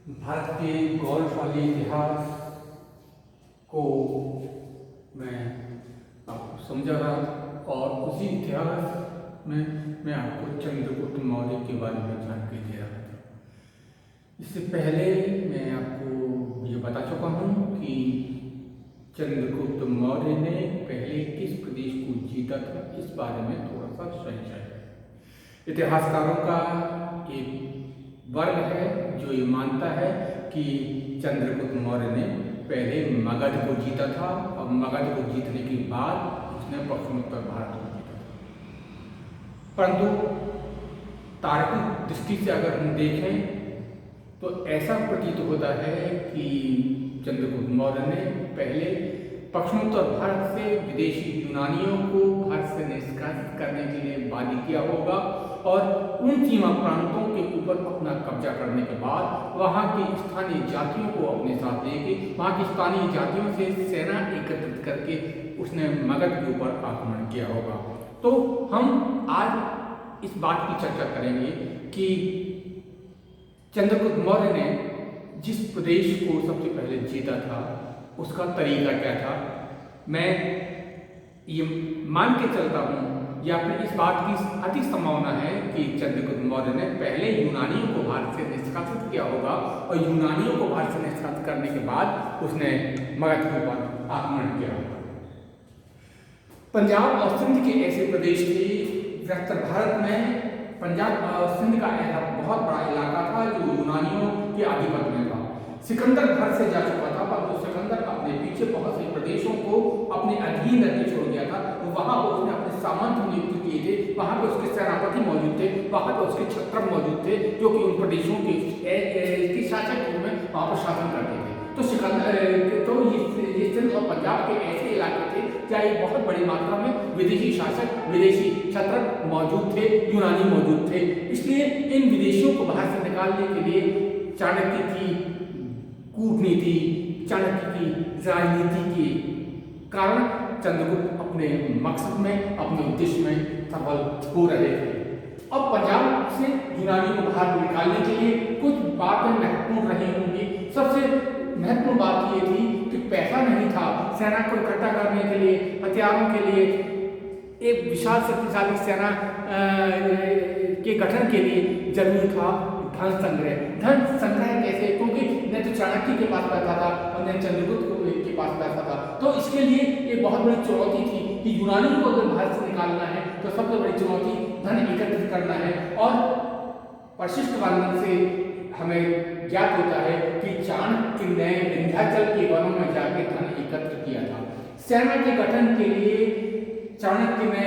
भारत के गौरवशाली इतिहास को मैं आपको समझा रहा था और उसी इतिहास में मैं आपको चंद्रगुप्त मौर्य के बारे में जानकारी दे रहा था। इससे पहले मैं आपको ये बता चुका हूँ कि चंद्रगुप्त मौर्य ने पहले किस प्रदेश को जीता था, इस बारे में थोड़ा सा संशय है। इतिहासकारों का एक वर्ग है जो ये मानता है कि चंद्रगुप्त मौर्य ने पहले मगध को जीता था और मगध को जीतने के बाद उसने पश्चिमोत्तर भारत को जीता था। परंतु तार्किक दृष्टि से अगर हम देखें तो ऐसा प्रतीत होता है कि चंद्रगुप्त मौर्य ने पहले पश्चिमोत्तर भारत से विदेशी यूनानियों को भारत से निष्कासित करने के लिए वादी किया होगा और उन सीमा प्रांतों के ऊपर अपना कब्जा करने के बाद वहां की स्थानीय जातियों को अपने साथ लेके वहां की स्थानीय जातियों से सेना एकत्रित करके उसने मगध के ऊपर आक्रमण किया होगा। तो हम आज इस बात की चर्चा करेंगे कि चंद्रगुप्त मौर्य ने जिस प्रदेश को सबसे पहले जीता था उसका तरीका क्या था। मैं ये मान के चलता हूँ या फिर इस बात की अधिक संभावना है कि चंद्रगुप्त मौर्य ने पहले यूनानियों को भारत से निष्कासित किया होगा और यूनानियों को भारत से निष्कासित करने के बाद उसने मगध के ऊपर आक्रमण किया होगा। पंजाब और सिंध के ऐसे प्रदेश थे, उत्तर भारत में पंजाब और सिंध का ऐसा बहुत बड़ा इलाका था जो यूनानियों के आधिपत्य में था। सिकंदर घर से जा चुका था, परंतु सिकंदर अपने पीछे बहुत से प्रदेशों को अपने अधीन रखके छोड़ गया था। तो वहां पर उसने अपने सामंत नियुक्त किए थे, वहां पर उसके सेनापति मौजूद थे, वहां पर उसके छत्रप मौजूद थे जो कि उन प्रदेशों के शासक रूप में वहां पर शासन करते थे। तो सिकंदर तो ये सिंध और पंजाब के ऐसे इलाके थे जहाँ एक बहुत बड़ी मात्रा में विदेशी शासक, विदेशी छत्रप मौजूद थे, यूनानी मौजूद थे। इसलिए इन विदेशियों को बाहर से निकालने के लिए चाणक्य की कूटनीति, चाणक्य की राजनीति के कारण चंद्रगुप्त अपने मकसद में, अपने उद्देश्य में सफल हो रहे थे। अब पंजाब से यूनानी को बाहर निकालने के लिए कुछ बातें महत्वपूर्ण रही होंगी। सबसे महत्वपूर्ण बात ये थी कि पैसा नहीं था, सेना को इकट्ठा करने के लिए, हथियारों के लिए, एक विशाल शक्तिशाली सेना के गठन के लिए जरूरी था धन संग्रह। धन संग्रह कैसे? क्योंकि न तो चाणक्य के पास पैसा था और न चंद्रगुप्त के पास पैसा था। तो इसके लिए एक बहुत बड़ी चुनौती थी कि यूनानी को अगर भारत से निकालना है तो सबसे बड़ी चुनौती धन एकत्रित करना है। और परिशिष्ट वर्णन से हमें ज्ञात होता है कि चाणक्य ने विंध्याचल के वनों में जाकर धन एकत्र किया था। सेना के गठन के लिए चाणक्य ने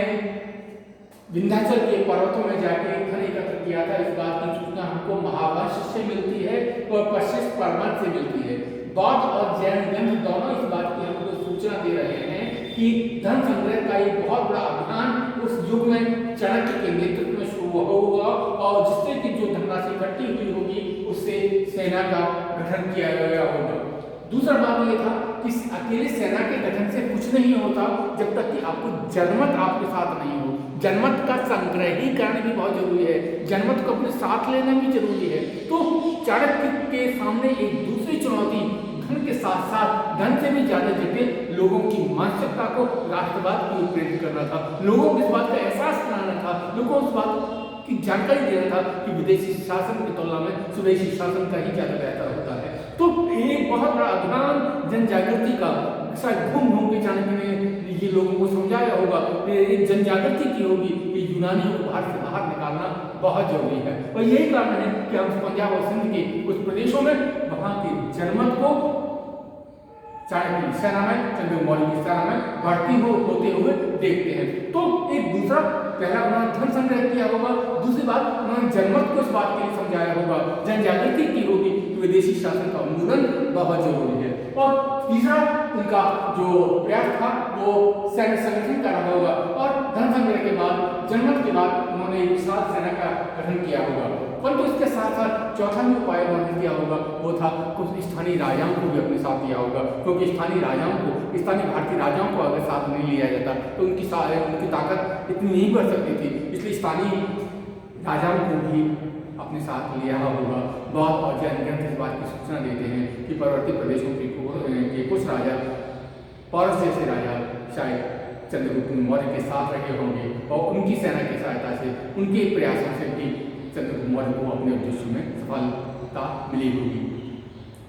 विंध्याचल के पर्वतों में जाकर धन एकत्र किया था। इस बात की सूचना हमको महावंश से मिलती है और परिशिष्ट पर्वत से मिलती है। बौद्ध और जैन ग्रंथ दोनों इस बात की हमको सूचना दे रहे हैं कि धन संग्रह का एक बहुत बड़ा अभियान उस युग में चाणक्य के नेतृत्व में शुरू हुआ और जिससे कि जो धनराशि इकट्ठी हुई होगी उससे सेना का गठन किया गया होगा। दूसरा बात यह था कि अकेले सेना के गठन से कुछ नहीं होता जब तक कि आपको जनमत आपके साथ नहीं हो। जनमत का संग्रहीकरण भी बहुत जरूरी है, जनमत को अपने साथ लेना भी जरूरी है। तो चाणक्य के सामने एक दूसरी चुनौती धन के साथ साथ धन से भी ज्यादा जटिल लोगों की मानसिकता को राष्ट्रवाद की ओर प्रेरित करना था। लोगों को इस बात का एहसास कराना था, लोगों को इस बात की जानकारी देना था कि विदेशी शासन की तुलना में स्वदेशी शासन का ही ज्यादा बेहतर होता है। तो एक बहुत बड़ा अभियान जन जागृति का शायद घूम घूम के चाणक्य ने ये लोगों को समझाया होगा, एक जन जागृति की होगी कि यूनानियों को भारत से बाहर निकालना बहुत जरूरी है। और यही कारण है कि हम पंजाब और सिंध के कुछ प्रदेशों में वहां के जनमत को चाणक्य की सेना में, चंद्रगुप्त मौर्य की सेना में भर्ती होते हुए देखते हैं। तो एक दूसरा, पहला उन्होंने धन संग्रह किया होगा, दूसरी बात उन्होंने जनमत को इस बात के लिए समझाया होगा, जन जागृति की होगी कि विदेशी शासन का उन्मूलन बहुत जरूरी है। और तीसरा उनका जो प्रयास था वो सैन्य संगठन का रहा होगा और धन संग्रह के बाद, जनमत के बाद उन्होंने एक विशाल सेना का गठन किया होगा। परंतु इसके साथ साथ चौथा जो उपाय उन्होंने किया होगा वो था कुछ स्थानीय राजाओं को भी अपने साथ लिया होगा, क्योंकि स्थानीय भारतीय राजाओं को अगर साथ नहीं लिया जाता तो उनकी ताकत इतनी नहीं बढ़ सकती थी। इसलिए स्थानीय राजाओं को भी अपने साथ लिया होगा। बहुत अध्ययन ग्रंथ इस बात की सूचना देते हैं कि परवर्ती प्रदेशों के कुछ राजा, पारस जैसे राजा शायद चंद्रगुप्त मौर्य के साथ रहे होंगे और उनकी सेना की सहायता से, उनके प्रयासों से भी चंद्रगुप्त मौर्य को अपने उद्देश्य में सफलता मिली होगी।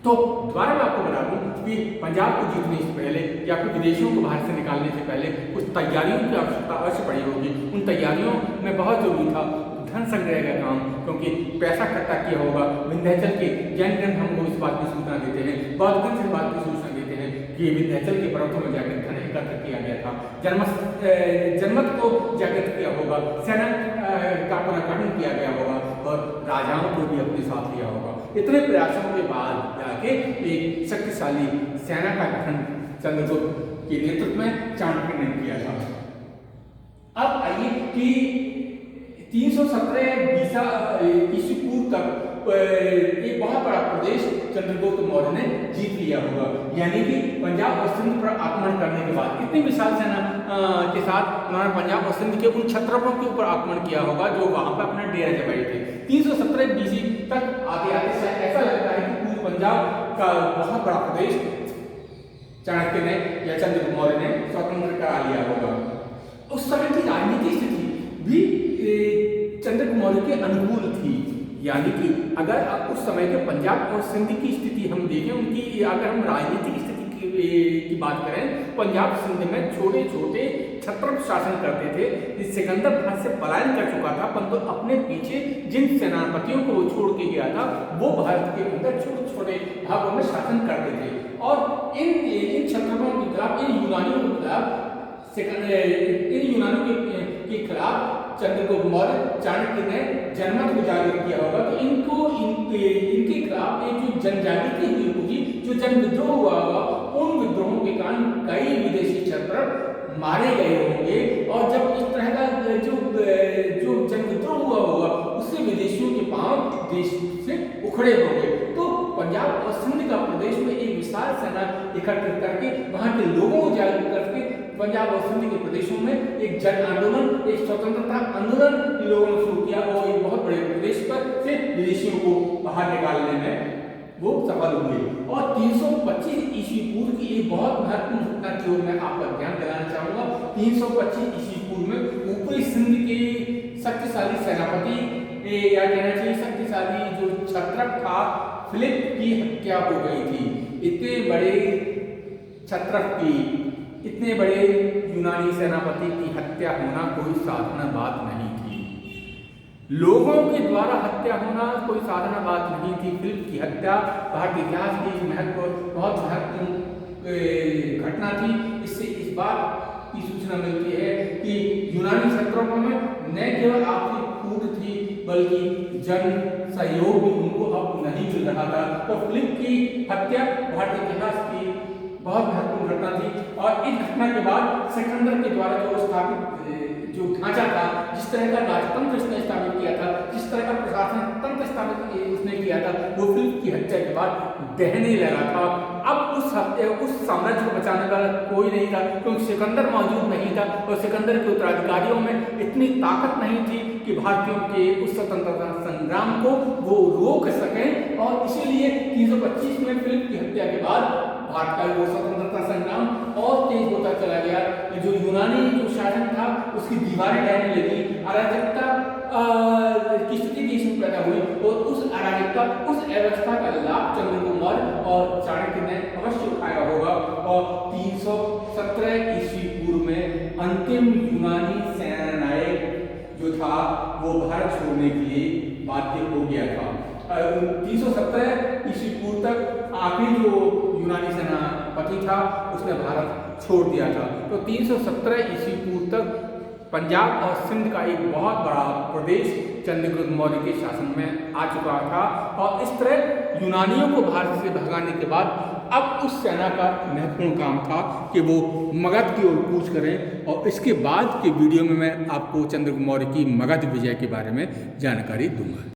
तो दोबारा मैं आपको बता दूं कि पंजाब को जीतने से पहले या फिर विदेशियों को बाहर से निकालने से पहले कुछ तैयारियों की आवश्यकता अवश्य पड़ी होगी। उन तैयारियों में बहुत जरूरी था धन संग्रह का काम, क्योंकि पैसा इकट्ठा किया होगा। विंध्याचल के जैन ग्रंथ हमको इस बात की सूचना देते हैं, बौद्ध ग्रंथ इस बात की सूचना देते हैं कि विंध्याचल के पर्वतों में जाकर धन एकत्र किया गया था, जनमत को जागृत किया होगा, सेना का पुनर्गठन किया गया होगा और राजाओं को भी अपने साथ लिया होगा। इतने प्रयासों के बाद जाके एक शक्तिशाली सेना का गठन चंद्रगुप्त के नेतृत्व में चाणक्य ने किया था। अब आइए कि 317 ईस्वी पूर्व तक एक बहुत बड़ा प्रदेश चंद्रगुप्त मौर्य ने जीत लिया होगा, यानी कि पंजाब और सिंध पर आक्रमण करने के बाद इतनी विशाल सेना के साथ उन्होंने पंजाब और सिंध के उन क्षत्रपों के ऊपर आक्रमण किया होगा जो वहां पर अपना डेरा जमाए थे। 317 BC तक आते आते ऐसा लगता है कि पूरे पंजाब का बहुत बड़ा प्रदेश चाणक्य ने या चंद्रगुप्त मौर्य ने स्वतंत्र करा लिया होगा। उस समय की राजनीतिक स्थिति भी चंद्रगुप्त मौर्य के अनुकूल थी, यानी कि अगर आप उस समय के पंजाब और सिंध की स्थिति हम देखें, उनकी अगर हम राजनीतिक स्थिति की बात करें, पंजाब सिंध में छोटे छोटे क्षत्रप शासन करते थे। सिकंदर भारत से पलायन कर चुका था, परंतु अपने पीछे जिन सेनापतियों को वो छोड़ के गया था वो भारत के अंदर छोटे छोटे भागों में शासन करते थे और इन क्षत्रपों के खिलाफ, इन यूनानियों के खिलाफ, इन यूनानियों के खिलाफ चंद्रगुप्त मौर्य चाणक्य ने जनमत को जागृत किया होगा। तो इनके खिलाफ एक जो जनजागृति हुई होगी, जो जन विद्रोह हुआ होगा, उन विद्रोहों के कारण कई विदेशी क्षत्रप मारे गए होंगे और जब इस तरह का जो जन विद्रोह हुआ होगा उससे विदेशियों के पांव देश से उखड़े होंगे। तो पंजाब और सिंध का प्रदेश में एक विशाल सेना एकत्रित करके वहां के लोगों को जागृत करके पंजाब और सिंध के प्रदेशों में एक जन आंदोलन, एक स्वतंत्रता आंदोलन लोगों ने शुरू किया और एक बहुत बड़े प्रदेश पर से विदेशियों को बाहर निकालने में वो सफल हुए। और 325 ईस्वी पूर्व की एक बहुत महत्वपूर्ण घटना की ओर मैं आपका ध्यान दिलाना चाहूंगा। 325 ईस्वी पूर्व में ऊपरी सिंध के शक्तिशाली सेनापति या कहना चाहिए शक्तिशाली जो क्षत्रप था फिलिप की हत्या हो गई थी। इतने बड़े क्षत्रप की, इतने बड़े यूनानी सेनापति की हत्या होना कोई साधारण बात नहीं थी। लोगों के द्वारा हत्या होना कोई साधारण बात नहीं थी। फिलिप की हत्या भारतीय इतिहास की बहुत महत्वपूर्ण घटना थी। इससे इस बात की सूचना मिलती है कि यूनानी क्षत्रों में न केवल आपसी फूट थी बल्कि जन सहयोग भी उनको अब नहीं मिल रहा था। तो फिलिप की हत्या भारतीय इतिहास की बहुत महत्वपूर्ण घटना थी और इस घटना के बाद सिकंदर के द्वारा जो स्थापित जो ढांचा था, जिस तरह का राजतंत्र इसने स्थापित किया था, जिस तरह का प्रशासन तंत्र स्थापित इसने किया था, वो फिलिप की हत्या के बाद दहने लगा था। अब उस साम्राज्य को बचाने वाला कोई नहीं था, क्योंकि सिकंदर मौजूद नहीं था और सिकंदर के उत्तराधिकारियों में इतनी ताकत नहीं थी कि भारतीयों के उस स्वतंत्रता संग्राम को वो रोक सकें। और इसीलिए 325 में फिलिप की हत्या के बाद भारत का वो स्वतंत्रता संग्राम और तेज होता चला गया। जो यूनानी जो शासन था उसकी दीवारें ढहने लगी, अराजकता की स्थिति देश में पैदा हुई और उस अराजकता, उस अव्यवस्था का लाभ चंद्रगुप्त मौर्य और चाणक्य ने अवश्य उठाया होगा। और 317 ईस्वी पूर्व में अंतिम यूनानी सेनानायक जो था वो भारत छोड़ने के लिए बाध्य हो गया था। 317 ईस्वी पूर्व तक आखिरी जो यूनानी सेनापति था उसने भारत छोड़ दिया था। तो 317 ईस्वी पूर्व तक पंजाब और सिंध का एक बहुत बड़ा प्रदेश चंद्रगुप्त मौर्य के शासन में आ चुका था। और इस तरह यूनानियों को भारत से भगाने के बाद अब उस सेना का महत्वपूर्ण काम था कि वो मगध की ओर कूच करें। और इसके बाद के वीडियो में मैं आपको चंद्रगुप्त मौर्य की मगध विजय के बारे में जानकारी दूंगा।